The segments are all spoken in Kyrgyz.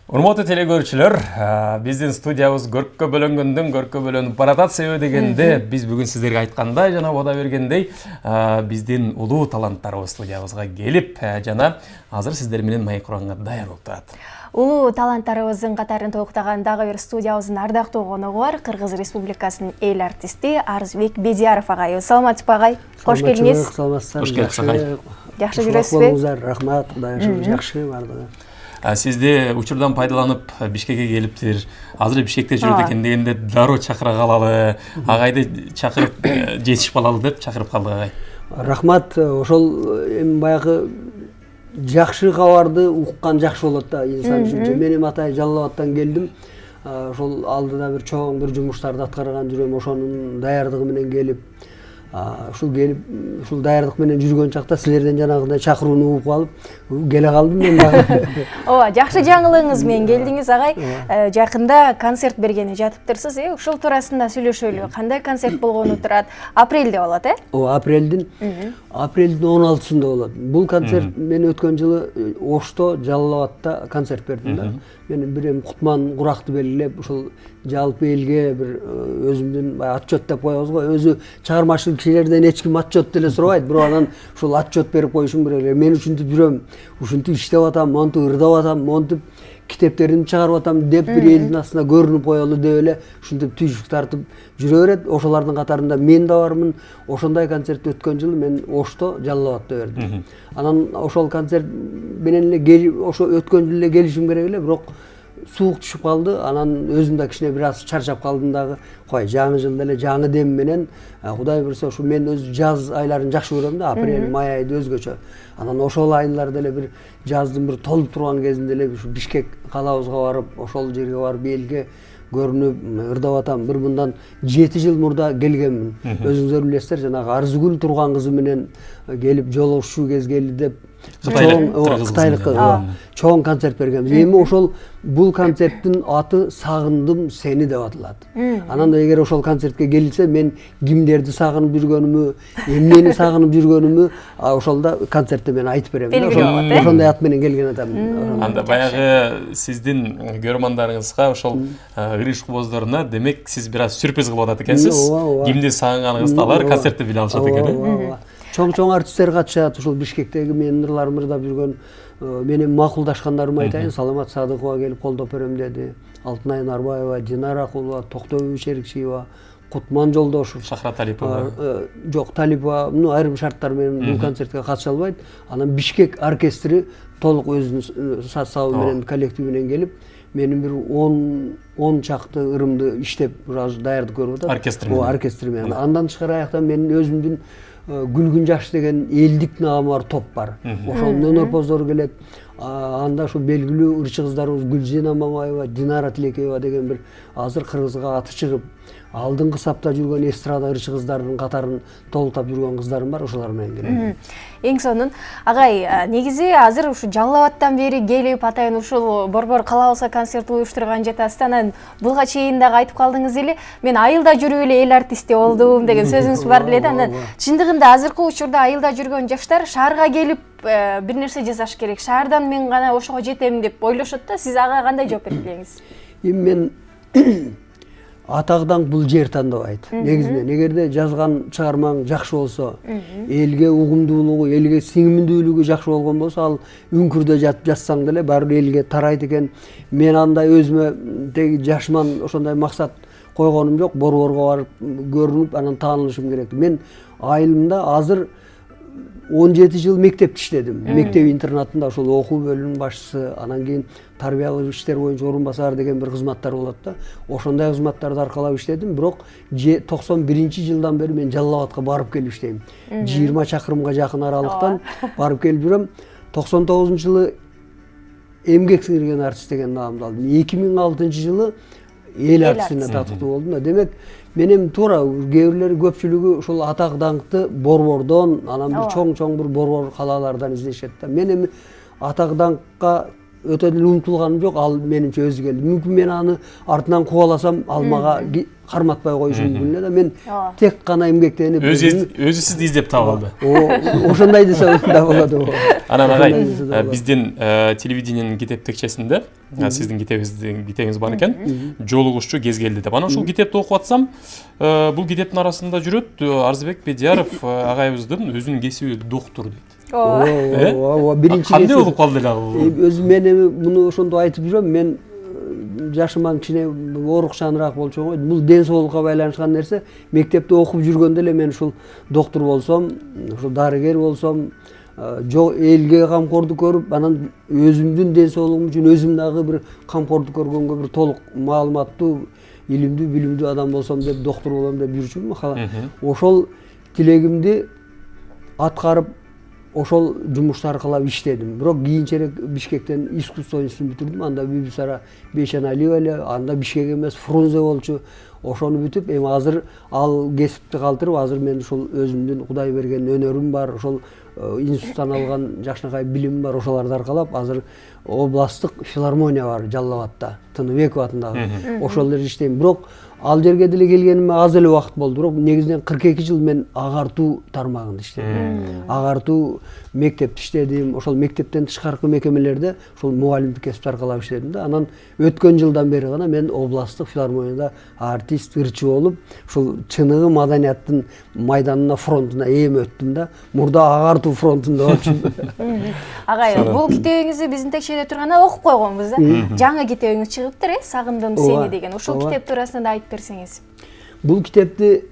Урматтуу телекөрүүчүлөр, биздин студиябыз көрккө бөлөнгөндөн көрккө бөлөнүп баратат себеби дегенде биз бүгүн сиздерге айткандай жана бода бергендей биздин улуу таланттарыбыз студиябызга келип жана азыр сиздер менен маек курганга даяр болуп турат. Улуу таланттарыбыздын катарын толуктаган дагы бир студиябыздын ардактуу коногу бар. Кыргыз Республикасынын эл артисти Арызбек Бедияров агай. Саламатсызбы агай? Кош келиңиз. Кош келипсиз агай. Жакшы жүрөсүзбү? Рахмат, Кудайга жакшы бардыгы. Сизди учурдан пайдаланып Бишкекке келиптир. Азыр Бишкекте жүрөт экен дегенде дароо чакыра калалы, агайды чакырып жетишип калалы деп чакырып калдык агай. Рахмат, ошол эми баягы жакшы кабарды уккан жакшы болот да инсан үчүн. Мен эми атай Жалал Абадтан келдим. Ошол алдыда бир чоң бир жумуштарды аткарган жүрөм, ошонун даярдыгы менен келип, ушул даярдык менен жүргөн чакта силерден жанагындай чакырууну угуп алып, келе калдым мен дагы. Ооба, жакшы жаңылыгыңыз менен келдиңиз агай. Жакында концерт бергени жатыптырсыз, ушул туурасында сүйлөшөлү. Кандай концерт болгону турат? Апрелде болот, Ооба, апрелдин 16-сында болот. Бул концерт мен өткөн жылы Ошто, Жалал Абадта концерт бердим да. Мен бир эми Кутман Куракты белгилеп, ушул жалпы элге бир өзүмдүн отчет деп коебуз го. Өзү чыгармачыл кишилерден эч ким отчет деле сурабайт, бирок анан ушул отчет берип коюшум керек. Мен ушинтип жүрөм, ушинтип иштеп атам, монтип ырдап атам, монтип китептеримди чыгарып атам деп бир элдин астына көрүнүп коелу деп эле ушинтип түйшүк тартып жүрө берет. Ошолордун катарында мен да бармын. Ошондой концерт өткөн жылы мен Ошто, Жалал Абадта бердим. Анан ошол концерт менен эле ошо өткөн жылы эле келишим керек эле, бирок суук түшүп калды. Анан өзүм да кичине бир аз чарчап калдым дагы. Кой, жаңы жылда эле жаңы дем менен Кудай буйрса ушу мен өз жаз айларын жакшы көрөм да, апрель, май айды өзгөчө. Анан ошол айларда эле бир жаздын бир толуп турган кезинде эле ушу Бишкек калабызга барып, ошол жерге барып элге көрүнүп ырдап атам. Бир мындан 7 жыл мурда келгенмин. Өзүңүздөр билесиздер, жанагы Арзыгүл Турган кызы менен келип жолугушуу кезгели деп Кытайлык чоң концерт бергенбиз. Эми ошол бул концерттин аты Сагындым сени деп аталат. Анан эгер ошол концертке келилсе, мен кимдерди сагынып жүргөнүмү, эмнени сагынып жүргөнүмү ошолда концертте мен айтып берем. Ошондой ат менен келген адам. Анда баягы сиздин көрөрмандарыңызга ошол ырыш кобоздоруна демек сиз бир аз сюрприз кылып атат экенсиз. Кимди сагынганыңызды алар концертте биле алышат экен. Чоң артисттер катышат, ушул Бишкектеги менин ырларымды ырдап жүргөн менен макулдашкандарымды айтайын. Саламат Садыкова келип колдоп берем деди. Алтынай Нарбаева, Динара Акулова, Токтобүй Шерикчиева, Кутман Жолдошев, Шахра Талипова. Жок, Талипова, айрым шарттар менен бул концертке катыша албайт. Анан Бишкек оркестри толук өзүнүн составы менен, коллективи менен келип, менин бир 10 чакты ырымды иштеп, даярдык көрүп атат. Оркестр менен. Андан тышкары аяктан менин өзүмдүн Гүлгүн Жакшы деген элдик наамы бар топ бар. Ошонун өнөрпоздору келет. Анда ушу белгилүү ырчы кыздарыбыз Гүлзина Мамаева, Динара Тилекеева деген бир азыр Кыргызга аты чыгып, алдыңкы сапта жүргөн эстрада ырчы кыздардын катарын толуктап жүргөн кыздарым бар, ошолор менен келем. Эң сонун агай, негизи азыр ушу Жалал Абадтан бери келип атайын ушул борбор калабызга концерт уюштурган жатасыз. Анан буга чейин дагы айтып калдыңыз эле, мен айылда жүрүп эле эл артисти болдум деген сөзүңүз бар эле да. Анан чындыгында азыркы учурда айылда жүргөн жаштар шаарга келип бир нерсе жасаш керек. Шаардан мен гана ошого жетем деп ойлошот да. Сиз ага кандай жооп берип келеңиз? Эми мен атагдан бул жер тандабайт. Негизинен эгерде жазган чыгармаң жакшы болсо, элге угумдуулугу, элге сиңимдүүлүгү жакшы болгон болсо, ал үңкүрдө жатып жазсаң деле баары элге тарайт экен. Мен андай өзүмө теги жашман ошондой максат койгонум жок. Борборго барып көрүнүп, анан таанылышым керек. Мен айылымда азыр 17 жыл мектепте иштедим. Мектеп интернатында ошол окуу бөлүмүнүн башчысы, анан кийин тарбиялык иштер боюнча орун басар деген бир кызматтар болот да. Ошондой кызматтарды аркалап иштедим, бирок 91-жылдан бери мен Жалал Абадка барып келип иштейм. 20 чакырымга жакын аралыктан барып келип жүрөм. 99-жылы эмгек сіңирген артист деген наамды алдым. 2006-жылы эл артистине татыктуу болдум да. Демек, мен эми туура кээ бирлери көпчүлүгү ушул атак даңкты борбордон, анан бир чоң бир борбор калаалардан издешет да. Мен эми атак даңкка өтө деле умтулганым жок, ал менимче өзү келди. Мүмкүн мен аны артынан кубаласам, ал мага карматпай коюшу мүмкүн эле да. Мен Ооба. тек гана эмгектенип өзү сизди издеп таап алды. ошондой десе да болот. Анан агай, Ошондой десе да болот. биздин телевидениенин китеп текчесинде сиздин китебиңиз бар экен. Жолугушчу кез келди деп. Анан ушул китепти окуп атсам, бул китептин арасында жүрөт Арзыбек Бедияров агайыбыздын өзүнүн кесиби доктур дейт. Ооба, биринчи Кандай болуп калды эле ал? өзүм мен эми муну ошондо айтып жүрөм. Мен жашыман кичине оорукчаныраак болчу го. Бул ден соолукка байланышкан нерсе. Мектепте окуп жүргөндө эле мен ушул доктур болсом, ушул дарыгер болсом, элге камкордук көрүп, анан өзүмдүн ден соолугум үчүн өзүм дагы бир камкордук көргөнгө бир толук маалыматтуу, илимдүү, билимдүү адам болсом деп доктур болом деп жүрчүмүн. Ошол тилегимди аткарып, ошол жумушту аркылап иштедим. Бирок кийинчерээк Бишкектен искусство институтун бүтүрдүм. Анда Бибисара Бейшеналиева эле, анда Бишкек эмес Фрунзе болчу. Ошону бүтүп, эми азыр ал кесипти калтырып, азыр мен ушул өзүмдүн Кудай берген өнөрүм бар, ошол институттан алган жакшынакай билимим бар, ошолорду аркалап азыр областтык филармония бар Жалал Абадта, Тыныбеков атындагы. Ошол жерде иштейм. Бирок ал жерге деле келгениме аз эле убакыт болду. Бирок негизинен 42 жыл мен агартуу тармагында иштедим. Агартуу мектепте иштедим. Ошол мектептен тышкаркы мекемелерде ошол мугалимдик кесипти аркалап иштедим да. Анан өткөн жылдан бери гана мен областтык филармонияда артист, ырчы болуп, ушул чыныгы маданияттын майданына, фронтуна эми өттүм да. Мурда агартуу фронтунда болчумун. Агай, бул китебиңизди биздин текчеде турганда окуп койгонбуз да. Жаңы китебиңиз чыгыптыр, Сагындым сени деген. Ушул китеп туурасында да айтып берсеңиз. Бул китепти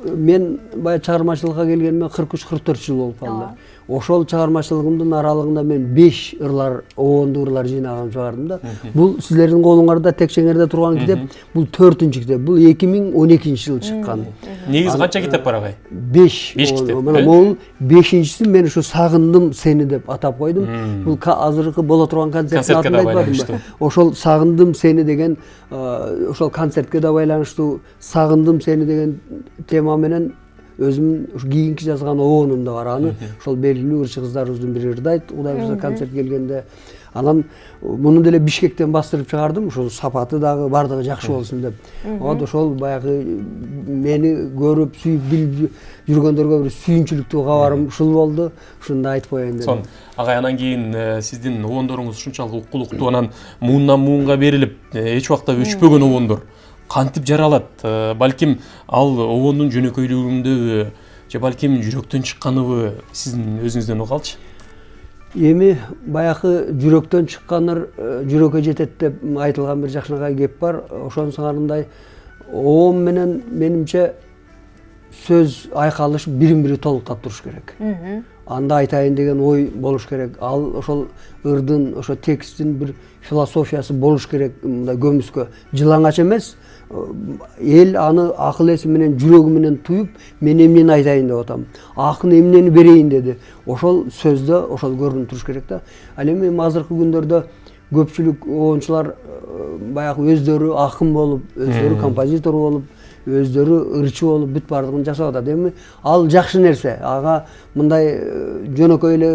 мен бая чыгармачылыкка келгениме 43-44 жыл болуп калды. Ошол чыгармачылыгымдын аралыгында мен 5 ырлар, оонду ырлар жыйнаган чыгардым да. Бул силердин колуңарда текчеңерде турган китеп, бул 4-чү китеп. Бул 2012-жылы чыккан. Негизи канча китеп бар агай? 5 китеп. Мына бул 5-чиси мен ушу Сагындым сени деп атап койдум. Бул азыркы боло турган концерттин атын айтпадымбы? Ошол Сагындым сени деген ошол концертке да байланыштуу. Сагындым сени деген тема менен өзүмүн кийинки жазган оонум да бар. Аны ошол белгилүү ырчы кыздарыбыздын бири ырдайт. Кудай буюрса концерт келгенде. Анан муну деле Бишкектен бастырып чыгардым. Ошол сапаты дагы бардыгы жакшы болсун деп. Вот ошол баягы мени көрүп, сүйүп, билип жүргөндөргө бир сүйүнчүлүктүү кабарым ушул болду. Ушуну да айтып коеюн дедим. Агай, анан кийин сиздин оондоруңуз ушунчалык уккулуктуу, анан муундан муунга берилип, эч убакта өчпөгөн оондор кантип жаралат? Балким ал оондун жөнөкөйлүгүндөбү, же балким жүрөктөн чыкканыбы, сиздин өзүңүздөн угалчы? Эми баягы жүрөктөн чыкканыр жүрөккө жетет деп айтылган бир жакшынакай кеп бар. Ошонун сыңарындай оон менен менимче сөз айкалыш бирин-бири толуктап туруш керек. Анда айтайын деген ой болуш керек. Ал ошол ырдын, ошо тексттин бир философиясы болуш керек. Мындай көмүскө жылаңач эмес, эл аны акыл эси менен, жүрөгү менен туюп, мен эмнени айтайын деп атам, акын эмнени берейин деди. Ошол сөздө ошол көрүнүп туруш керек да. Ал эми азыркы күндөрдө көпчүлүк оончулар баягы өздөрү акын болуп, өздөрү композитор болуп, өздөрү ырчы болуп бүт бардыгын жасап атат. Эми ал жакшы нерсе. Ага мындай жөнөкөй эле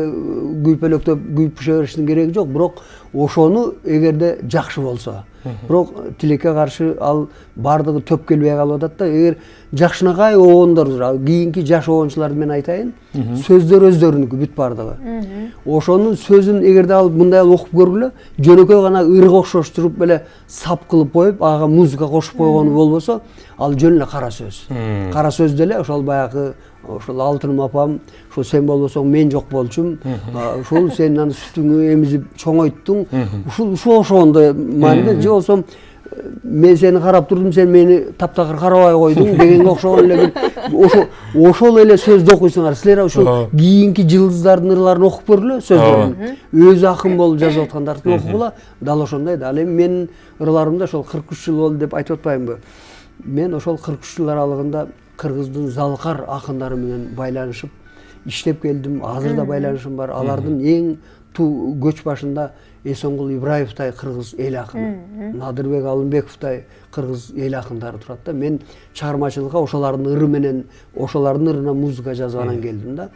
күйпөлөктөп күйүп пыша бериштин кереги жок. Бирок ошону эгерде жакшы болсо, бирок тилекке каршы ал бардыгы төп келбей калып атат да. Эгер жакшынакай оондор, кийинки жаш оончуларды мен айтайын, сөздөр өздөрүнүкү бүт бардыгы. Ошонун сөзүн эгерде ал мындай окуп көргүлө, жөнөкөй гана ырга окшоштуруп эле сап кылып коюп, ага музыка кошуп койгону болбосо, ал жөн эле кара сөз. Кара сөз деле ошол баягы ошол алтыным апам, ошо сен болбосоң мен жок болчумун. Ушул сен анан сүтүңү эмизип чоңойттуң. Ушул ошондой мааниде, же болсом мен сени карап турдум, сен мени таптакыр карабай койдуң дегенге окшогон эле бир ошол эле сөздү окуйсуңар. Силер ушул кийинки жылдыздардын ырларын окуп көргүлө, сөздөрүн. Өзү акын болуп жазып аткандарды окугула, дал ошондой да. Ал эми менин ырларымда ошол 43 жыл болду деп айтып атпаймынбы? Мен ошол 43 жыл аралыгында кыргыздын залкар акындары менен байланышып иштеп келдим. Азыр да байланышым бар. Алардын эң көч башында Эсонгул Ибраевтай кыргыз эл акыны, Надырбек Алымбековтай кыргыз эл акындары турат да. Мен чыгармачылыкка ошолордун ыры менен, ошолордун ырына музыка жазып анан келдим да.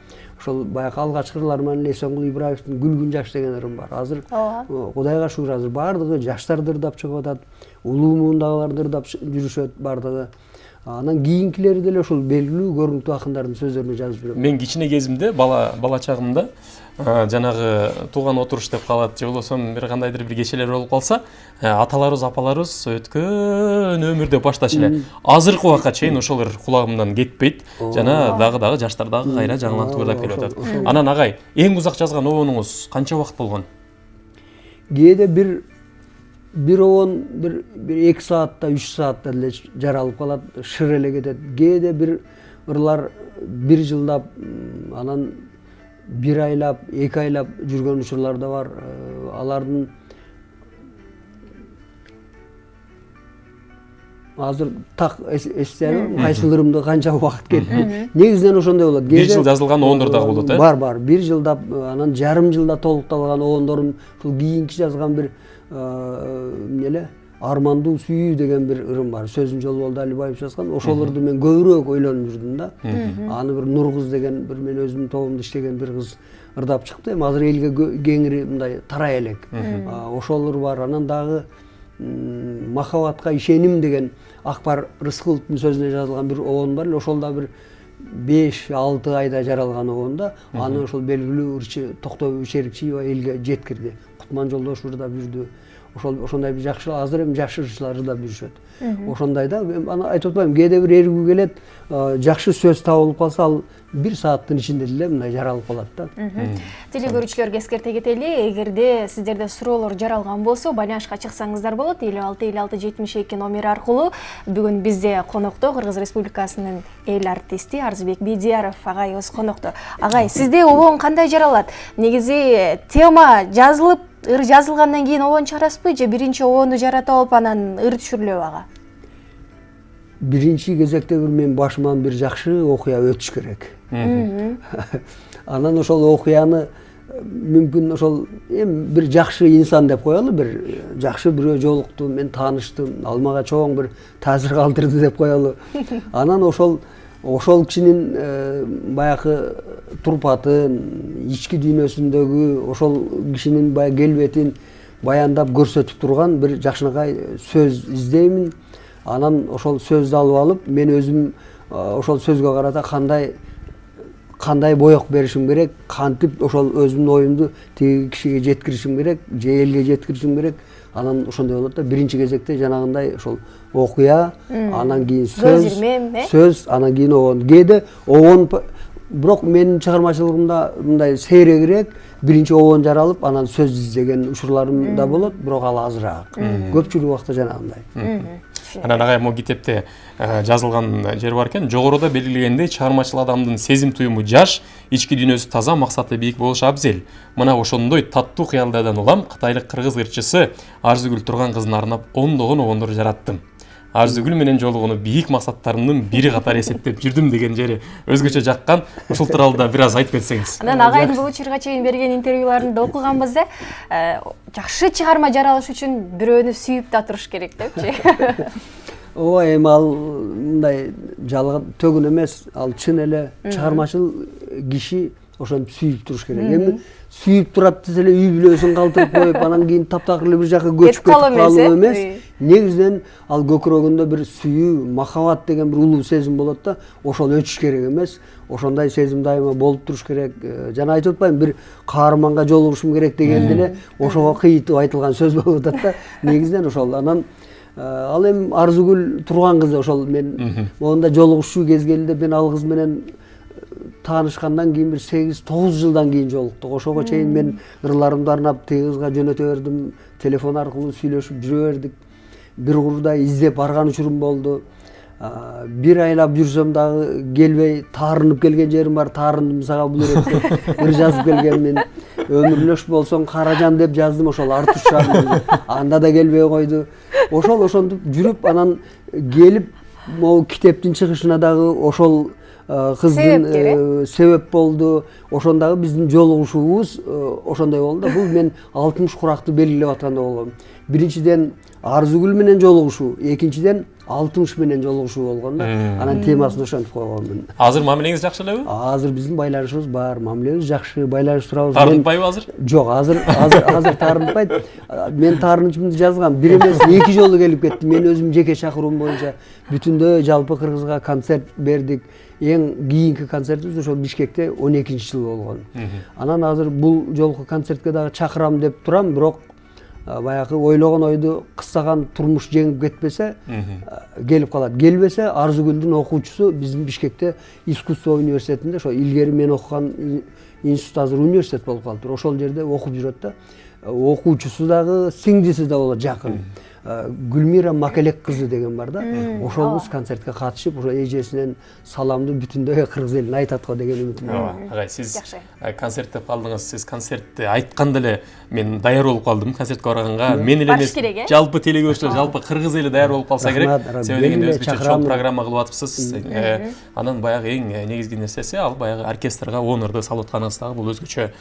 ошол баягы алгачкы ырлар менен Эсенгул Ибраевдин Күлгүн жаш деген ырым бар. Азыр Кудайга шүгүр азыр баардыгы жаштар ырдап чыгып атат. Улуу муундагылар ырдап жүрүшөт баардыгы. Анан кийинкилери деле ошол белгилүү көрүнүктүү акындардын сөздөрүн жазып жүрөт. Мен кичине кезимде бала чагымда жанагы тууган отуруш деп калат же болбосо бир кандайдыр бир кечелер болуп калса, аталарыбыз, апаларыбыз өткөн өмүрдө башташ эле. Азыркы убакка чейин ошол кулагымдан кетпейт. Жана дагы жаштар дагы кайра жаңыланып ырдап келип атат. Анан агай, эң узак жазган обонуңуз канча убакыт болгон? Кээде бир обон бир 2 саатта, 3 саатта деле жаралып калат, шыр эле кетет. Кээде бир ырлар 1 жылдап, анан 1 айлап, 2 айлап жүргөн учурлар да бар. Алардын азыр так эстей албайм, кайсыл ырымды канча убакыт кетти. Негизинен ошондой болот. 1 жыл жазылган обондор дагы болот, э? Бар. 1 жылдап, анан жарым жылда толукталган обондорум, ушул кийинки жазган бир Армандуу сүйүү деген бир ырым бар. Сөзүн Жолболду Алибаев жазган. Ошол ырды мен көбүрөөк ойлонуп жүрдүм да. Аны бир Нуркыз деген бир мен өзүмдүн тобумда иштеген бир кыз ырдап чыкты. Эми азыр элге кеңири мындай тарай элек. Ошол ыр бар. Анан дагы Махабатка ишеним деген Акбар Рыскыловдун сөзүнө жазылган бир обон бар эле. Ошол да бир 5-6 айда жаралган обон да. Аны ошол белгилүү ырчы Токтобой Шерикчиева элге жеткирди. Кутман Жолдош ырдап жүрдү. Ошондой бир жакшы, азыр эми жакшы ырчылар ырдап жүрүшөт. Ошондой да, аны айтып атпайм, кээде бир эргүү келет, жакшы сөз табылып калса, ал 1 сааттын ичинде деле мындай жаралып калат да. Теле көрүүчүлөргө эскерте кетели, эгерде сиздерде суроолор жаралган болсо, байланышка чыксаңыздар болот. 56-56-72 номери аркылуу. Бүгүн бизде конокто Кыргыз Республикасынын эл артисти Арзыбек Бейдияров агайыбыз конокто. Агай, сизде обон кандай жаралат? Негизи тема жазылып, ыр жазылгандан кийин обон чыгарасызбы же биринчи обонду жаратып алып анан ыр түшүрүлөбү ага? Биринчи кезекте мен башыман бир жакшы окуя өтүш керек. Анан ошол окуяны мүмкүн ошол эми бир жакшы инсан деп коелу, бир жакшы бирөө жолукту, мен тааныштым, ал мага чоң бир таасир калтырды деп коелу. Анан ошол кишинин баягы турпатын, ички дүйнөсүндөгү ошол кишинин баягы келбетин баяндап көрсөтүп турган бир жакшынакай сөз издеймин. Анан ошол сөздү алып алып, мен өзүм ошол сөзгө карата кандай боек беришим керек, кантип ошол өзүмдүн оюмду тиги кишиге жеткиришим керек, же элге жеткиришим керек. Анан ошондой болот да, биринчи кезекте жанагындай ошол окуя, анан кийин сөз, анан кийин обон. Кээде обон, бирок менин чыгармачылыгымда мындай сейрегирээк, биринчи обон жаралып, анан сөз издеген учурларым да болот, бирок ал азыраак. Көпчүлүк убакта жанагындай. Анан агай, могу китепте жазылган жер бар экен. Жогоруда белгилегендей, чыгармачыл адамдын сезим туюму жаш, ички дүйнөсү таза, максаты бийик болуш абзел. Мына ошондой таттуу кыялдардан улам кытайлык кыргыз ырчысы Арзыгүл Турган-кызына арнап ондогон обондор жараттым. Арзыгүл менен жолугууну бийик максаттарымдын бири катары эсептеп жүрдүм деген жери өзгөчө жаккан. Ушул тууралуу да бир аз айтып кетсеңиз. Анан агайдын бул учурга чейин берген интервьюларында окуганбыз да, жакшы чыгарма жаралыш үчүн бирөөнү сүйүп да туруш керек депчи. Ооба, эми ал мындай жалган төгүн эмес, ал чын эле чыгармачыл киши ошентип сүйүп туруш керек. Эми сүйүп турат десе эле үй бүлөсүн калтырып коюп, анан кийин таптакыр эле бир жака көчүп кетип калуу эмес. Негизинен ал көкүрөгүндө бир сүйүү, махабат деген бир улуу сезим болот да, ошол өчүш керек эмес. Ошондой сезим дайыма болуп туруш керек. Жана айтып атпайм, бир каарманга жолугушум керек дегенде эле ошого кыйытып айтылган сөз болуп атат да. Негизинен ошол. Анан ал эми Арзыгүл Турган-кызы ошол мен монда жолугушуу кезгелде мен ал кыз менен таанышкандан кийин бир 8-9 жылдан кийин жолуктук. Ошого чейин мен ырларымды арнап тиги кызга жөнөтө бердим, телефон аркылуу сүйлөшүп жүрө бердик. Бир курдай издеп барган учурум болду. 1 айлап жүрсөм дагы келбей, таарынып келген жерим бар. Таарындым сага бул эретте ыр жазып келгенмин. Өмүрлөш болсоң Каражан деп жаздым, ошол Артушан. Анда да келбей койду. Ошентип жүрүп, анан келип, могу китептин чыгышына дагы ошол кыздын себеп болду. Ошондагы биздин жолугушуубуз ошондой болду да. Бул мен 60 куракты белгилеп аткандай болгом. Биринчиден Арзыгүл менен жолугушуу, экинчиден 60 менен жолугушуу болгон да. Анан темасын ошентип койгонмун. Азыр мамилеңиз жакшы элеби? Азыр биздин байланышыбыз бар, мамилебиз жакшы, байланыш турабыз. Таарынтпайбы азыр? Жок, азыр таарынтпайт. Мен таарынычымды жазгам. Бир эмес 2 жолу келип кеттим. Мен өзүм жеке чакыруум боюнча бүтүндөй жалпы Кыргызга концерт бердик. Эң кийинки концертибиз ошо Бишкекте 12-жылы болгон. Анан азыр бул жолку концертке дагы чакырам деп турам, бирок баягы ойлогон ойду кыстаган турмуш жеңип кетпесе келип калат. Келбесе Арзугүлдүн окуучусу биздин Бишкекте искусство университетинде, ошо илгери мен окуган институт азыр университет болуп калыптыр. Ошол жерде окуп жүрөт да. Окуучусу дагы сиңдиси да болот жакын. Гүлмира Макелек кызы деген бар да. Ошол концертке катышып, ошо эжесинен саламды бүтүндөй кыргыз элине айтат го деген үмүтүм бар. Агай, сиз концерт деп калдыңыз. Сиз концертти айтканда эле мен даяр болуп калдым концертке барганга. Мен эле эмес, жалпы телекөрүүчүлөр, жалпы кыргыз эли даяр болуп калса керек. Себеби дегенде өзгөчө чоң программа кылып атыпсыз. Анан баягы эң негизги нерсеси ал баягы оркестрга онорду салып атканыңыз дагы бул өзгөчө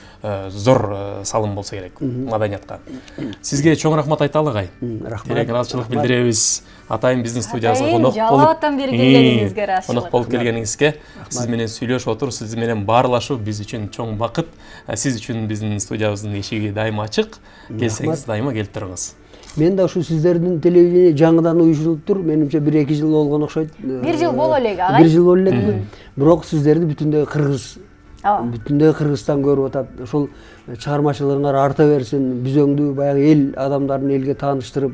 зор салым болсо керек маданиятка. Сизге чоң рахмат айталы, агай. Терек ыраазычылык билдиребиз. Атайын биздин студиябызга конок болуп, Жалалаттан бери келгениңизге ыраазычылык. Конок болуп келгениңизге, сиз менен сүйлөшүп отуруп, сиз менен баарлашуу биз үчүн чоң бакыт. Сиз үчүн биздин студиябыздын эшиги дайыма ачык. Келсеңиз дайыма келип туруңуз. Мен да ушу сиздердин телевидение жаңыдан уюшулуптур. Менимче 1-2 жыл болгон окшойт. 1 жыл боло элек, агай. 1 жыл боло элек. Бирок сиздерди бүтүндөй кыргыз, бүтүндөй Кыргызстан көрүп атат. Ошол чыгармачылыгыңар арта берсин. Бүзөңдү баягы эл адамдарын элге тааныштырып,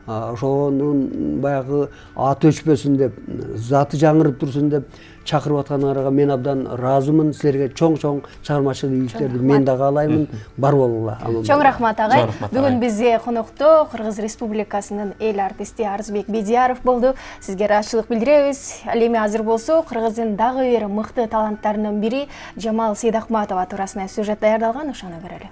ошонун баягы аты өчпөсүн деп, заты жаңырып турсун деп чакырып атканыңарга мен абдан ыраазымын. Силерге чоң чыгармачылык ийгиликтерди мен да каалаймын. Бар болуңла. Чоң рахмат, агай. Бүгүн бизде конокто Кыргыз Республикасынын эл артисти Арзбек Бедияров болду. Сизге ыраазычылык билдиребиз. Ал эми азыр болсо Кыргыздын дагы бир мыкты таланттарынын бири Жамал Сейдахматова туурасында сюжет даярдалган, ошону көрөлү.